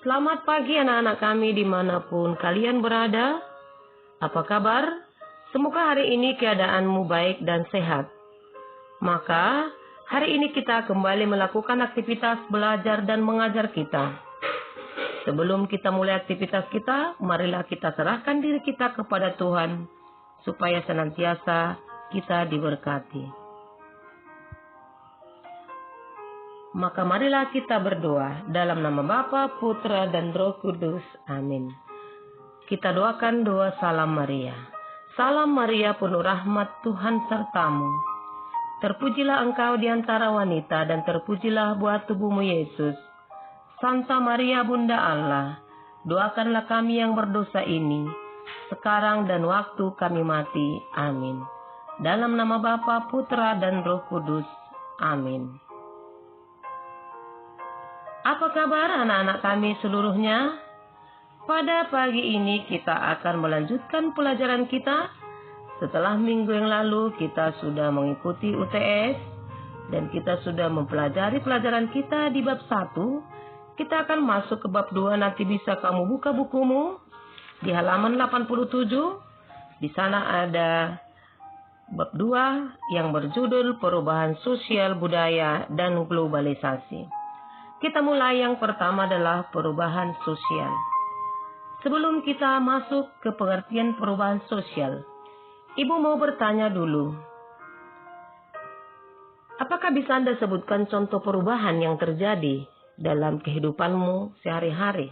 Selamat pagi anak-anak kami dimanapun kalian berada. Apa kabar? Semoga hari ini keadaanmu baik dan sehat. Maka hari ini kita kembali melakukan aktivitas belajar dan mengajar kita. Sebelum kita mulai aktivitas kita, marilah kita serahkan diri kita kepada Tuhan supaya senantiasa kita diberkati. Maka marilah kita berdoa dalam nama Bapa, Putra, dan Roh Kudus. Amin. Kita doakan doa Salam Maria. Salam Maria, penuh rahmat, Tuhan sertamu. Terpujilah engkau di antara wanita, dan terpujilah buah tubuhmu Yesus. Santa Maria, Bunda Allah, doakanlah kami yang berdosa ini, sekarang dan waktu kami mati. Amin. Dalam nama Bapa, Putra, dan Roh Kudus. Amin. Apa kabar anak-anak kami seluruhnya? Pada pagi ini kita akan melanjutkan pelajaran kita. Setelah minggu yang lalu kita sudah mengikuti UTS dan kita sudah mempelajari pelajaran kita di bab 1. Kita akan masuk ke bab 2, nanti bisa kamu buka bukumu di halaman 87. Di sana ada bab 2 yang berjudul Perubahan Sosial, Budaya, dan Globalisasi. Kita mulai, yang pertama adalah perubahan sosial. Sebelum kita masuk ke pengertian perubahan sosial, Ibu mau bertanya dulu. Apakah bisa Anda sebutkan contoh perubahan yang terjadi dalam kehidupanmu sehari-hari?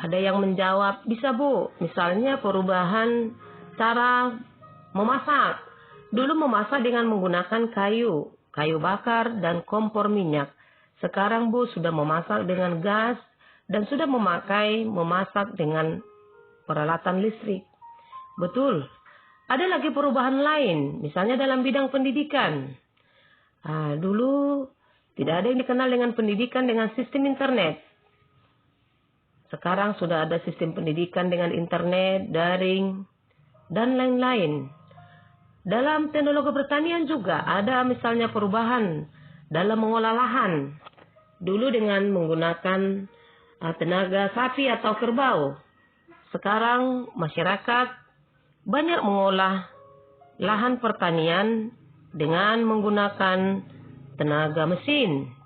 Ada yang menjawab, bisa Bu, misalnya perubahan cara memasak. Dulu memasak dengan menggunakan kayu bakar dan kompor minyak. Sekarang Bu sudah memasak dengan gas dan sudah memasak dengan peralatan listrik. Betul. Ada lagi perubahan lain, misalnya dalam bidang pendidikan. Dulu tidak ada yang dikenal dengan pendidikan dengan sistem internet. Sekarang sudah ada sistem pendidikan dengan internet, daring, dan lain-lain. Dalam teknologi pertanian juga ada misalnya perubahan dalam mengolah lahan. Dulu dengan menggunakan tenaga sapi atau kerbau. Sekarang masyarakat banyak mengolah lahan pertanian dengan menggunakan tenaga mesin.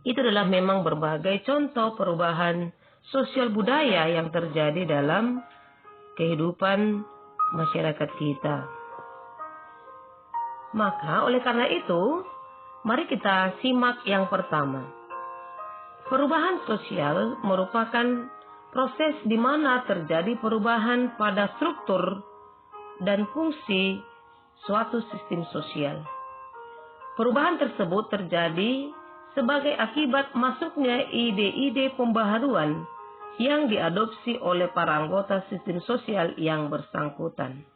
Itu adalah memang berbagai contoh perubahan sosial budaya yang terjadi dalam kehidupan masyarakat kita. Maka oleh karena itu, mari kita simak yang pertama. Perubahan sosial merupakan proses di mana terjadi perubahan pada struktur dan fungsi suatu sistem sosial. Perubahan tersebut terjadi sebagai akibat masuknya ide-ide pembaharuan yang diadopsi oleh para anggota sistem sosial yang bersangkutan.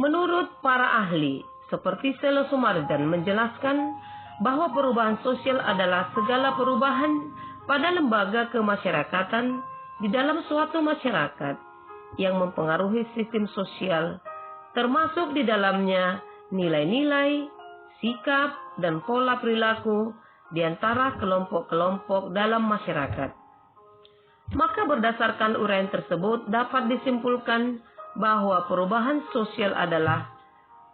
Menurut para ahli, seperti Selo Sumardan menjelaskan bahwa perubahan sosial adalah segala perubahan pada lembaga kemasyarakatan di dalam suatu masyarakat yang mempengaruhi sistem sosial, termasuk di dalamnya nilai-nilai, sikap, dan pola perilaku di antara kelompok-kelompok dalam masyarakat. Maka berdasarkan uraian tersebut dapat disimpulkan bahwa perubahan sosial adalah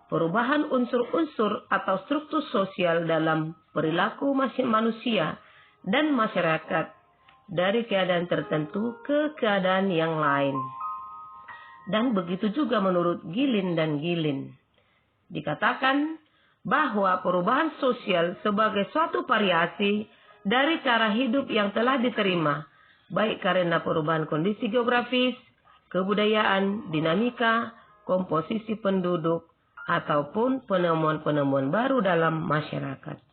perubahan unsur-unsur atau struktur sosial dalam perilaku manusia dan masyarakat dari keadaan tertentu ke keadaan yang lain. Dan begitu juga menurut Gilin dan Gilin. Dikatakan bahwa perubahan sosial sebagai suatu variasi dari cara hidup yang telah diterima, baik karena perubahan kondisi geografis, kebudayaan, dinamika, komposisi penduduk, ataupun penemuan-penemuan baru dalam masyarakat.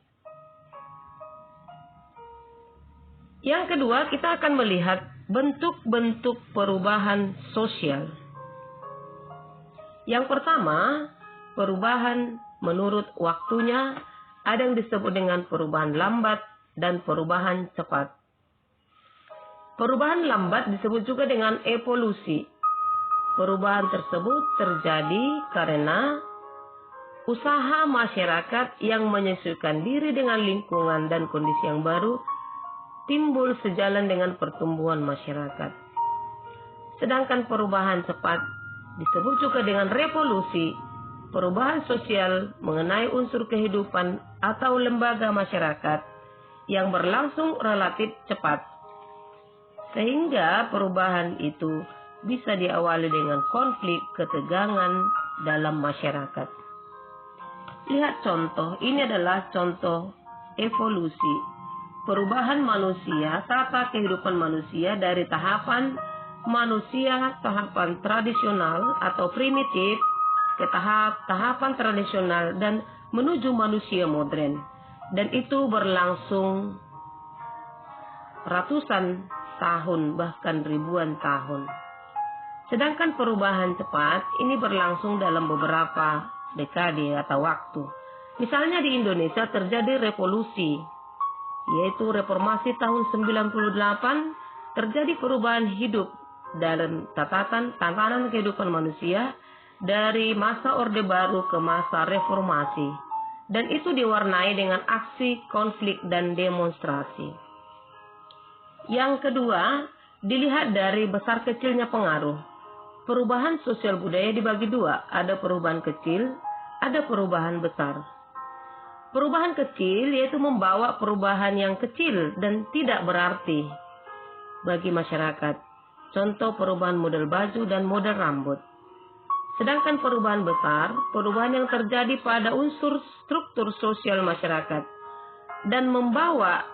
Yang kedua, kita akan melihat bentuk-bentuk perubahan sosial. Yang pertama, perubahan menurut waktunya, ada yang disebut dengan perubahan lambat dan perubahan cepat. Perubahan lambat disebut juga dengan evolusi. Perubahan tersebut terjadi karena usaha masyarakat yang menyesuaikan diri dengan lingkungan dan kondisi yang baru timbul sejalan dengan pertumbuhan masyarakat. Sedangkan perubahan cepat disebut juga dengan revolusi, perubahan sosial mengenai unsur kehidupan atau lembaga masyarakat yang berlangsung relatif cepat. Sehingga perubahan itu bisa diawali dengan konflik ketegangan dalam masyarakat. Lihat contoh, ini adalah contoh evolusi, perubahan manusia serta kehidupan manusia dari tahapan manusia tahapan tradisional atau primitif ke tahapan tradisional dan menuju manusia modern. Dan itu berlangsung ratusan tahun bahkan ribuan tahun. Sedangkan perubahan cepat ini berlangsung dalam beberapa dekade atau waktu. Misalnya di Indonesia terjadi revolusi, yaitu reformasi tahun 98, terjadi perubahan hidup dalam tatanan kehidupan manusia dari masa Orde Baru ke masa reformasi. Dan itu diwarnai dengan aksi, konflik, dan demonstrasi. Yang kedua, dilihat dari besar kecilnya pengaruh. Perubahan sosial budaya dibagi dua, ada perubahan kecil, ada perubahan besar. Perubahan kecil yaitu membawa perubahan yang kecil dan tidak berarti bagi masyarakat. Contoh perubahan model baju dan model rambut. Sedangkan perubahan besar, perubahan yang terjadi pada unsur struktur sosial masyarakat dan membawa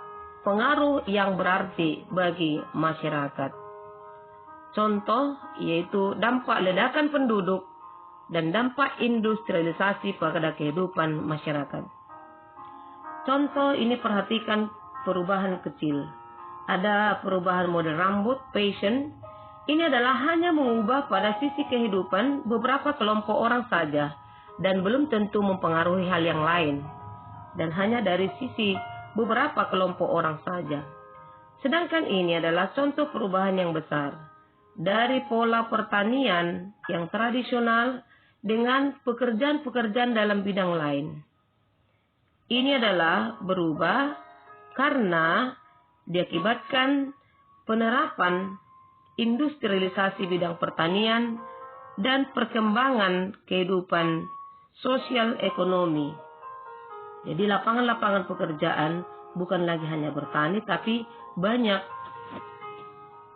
pengaruh yang berarti bagi masyarakat. Contoh yaitu dampak ledakan penduduk dan dampak industrialisasi pada kehidupan masyarakat. Contoh ini perhatikan perubahan kecil. Ada perubahan model rambut, fashion. Ini adalah hanya mengubah pada sisi kehidupan beberapa kelompok orang saja dan belum tentu mempengaruhi hal yang lain. Dan hanya dari sisi beberapa kelompok orang saja. Sedangkan ini adalah contoh perubahan yang besar. Dari pola pertanian yang tradisional dengan pekerjaan-pekerjaan dalam bidang lain. Ini adalah berubah karena diakibatkan penerapan industrialisasi bidang pertanian dan perkembangan kehidupan sosial ekonomi. Jadi lapangan-lapangan pekerjaan bukan lagi hanya bertani, tapi banyak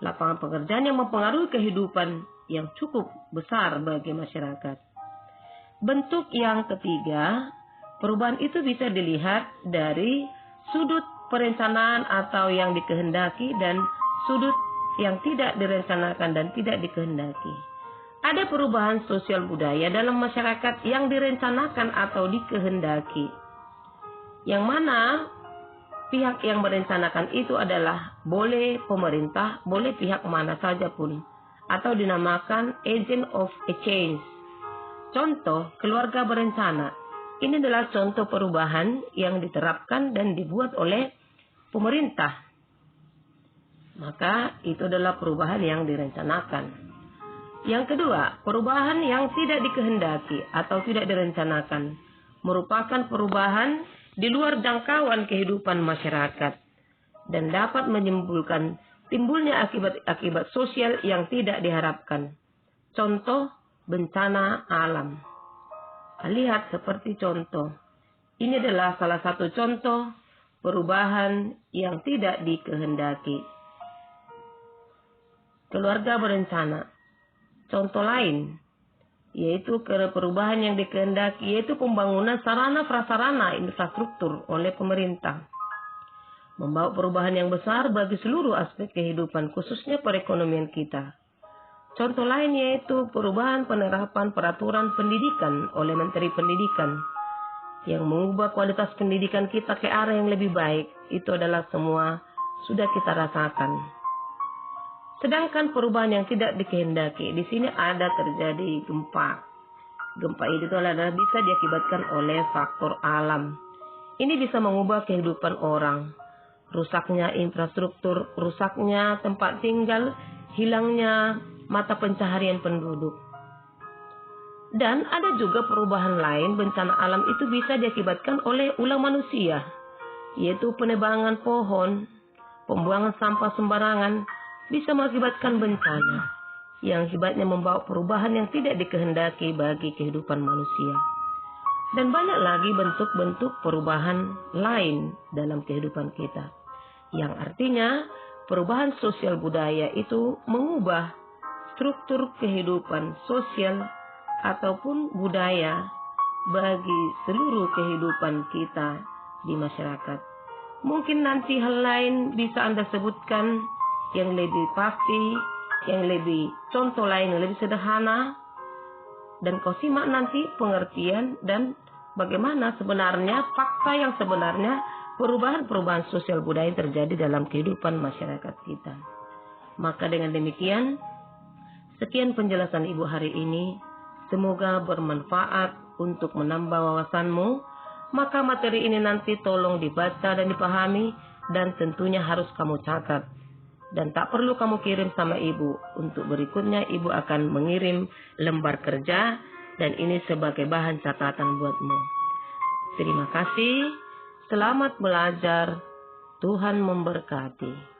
lapangan pekerjaan yang mempengaruhi kehidupan yang cukup besar bagi masyarakat. Bentuk yang ketiga, perubahan itu bisa dilihat dari sudut perencanaan atau yang dikehendaki dan sudut yang tidak direncanakan dan tidak dikehendaki. Ada perubahan sosial budaya dalam masyarakat yang direncanakan atau dikehendaki. Yang mana pihak yang merencanakan itu adalah boleh pemerintah, boleh pihak mana saja pun, atau dinamakan agent of a change. Contoh, keluarga berencana. Ini adalah contoh perubahan yang diterapkan dan dibuat oleh pemerintah. Maka itu adalah perubahan yang direncanakan. Yang kedua, perubahan yang tidak dikehendaki atau tidak direncanakan merupakan perubahan di luar jangkauan kehidupan masyarakat dan dapat menimbulkan timbulnya akibat-akibat sosial yang tidak diharapkan. Contoh, bencana alam. Lihat seperti contoh. Ini adalah salah satu contoh perubahan yang tidak dikehendaki. Keluarga berencana. Contoh lain, yaitu perubahan yang dikehendaki, yaitu pembangunan sarana prasarana infrastruktur oleh pemerintah. Membawa perubahan yang besar bagi seluruh aspek kehidupan, khususnya perekonomian kita. Contoh lain yaitu perubahan penerapan peraturan pendidikan oleh Menteri Pendidikan yang mengubah kualitas pendidikan kita ke arah yang lebih baik. Itu adalah semua sudah kita rasakan. Sedangkan perubahan yang tidak dikehendaki, di sini ada terjadi gempa. Gempa itu adalah bisa diakibatkan oleh faktor alam. Ini bisa mengubah kehidupan orang. Rusaknya infrastruktur, rusaknya tempat tinggal, hilangnya mata pencaharian penduduk. Dan ada juga perubahan lain bencana alam itu bisa diakibatkan oleh ulah manusia, yaitu penebangan pohon, pembuangan sampah sembarangan bisa mengakibatkan bencana yang akibatnya membawa perubahan yang tidak dikehendaki bagi kehidupan manusia. Dan banyak lagi bentuk-bentuk perubahan lain dalam kehidupan kita, yang artinya perubahan sosial budaya itu mengubah struktur kehidupan sosial ataupun budaya bagi seluruh kehidupan kita di masyarakat. Mungkin nanti hal lain bisa Anda sebutkan yang lebih pasti, yang lebih contoh lain yang lebih sederhana, dan kau simak nanti pengertian dan bagaimana sebenarnya fakta yang sebenarnya perubahan-perubahan sosial budaya yang terjadi dalam kehidupan masyarakat kita. Maka dengan demikian, sekian penjelasan Ibu hari ini. Semoga bermanfaat untuk menambah wawasanmu. Maka materi ini nanti tolong dibaca dan dipahami, dan tentunya harus kamu catat. Dan tak perlu kamu kirim sama Ibu. Untuk berikutnya Ibu akan mengirim lembar kerja, dan ini sebagai bahan catatan buatmu. Terima kasih. Selamat belajar. Tuhan memberkati.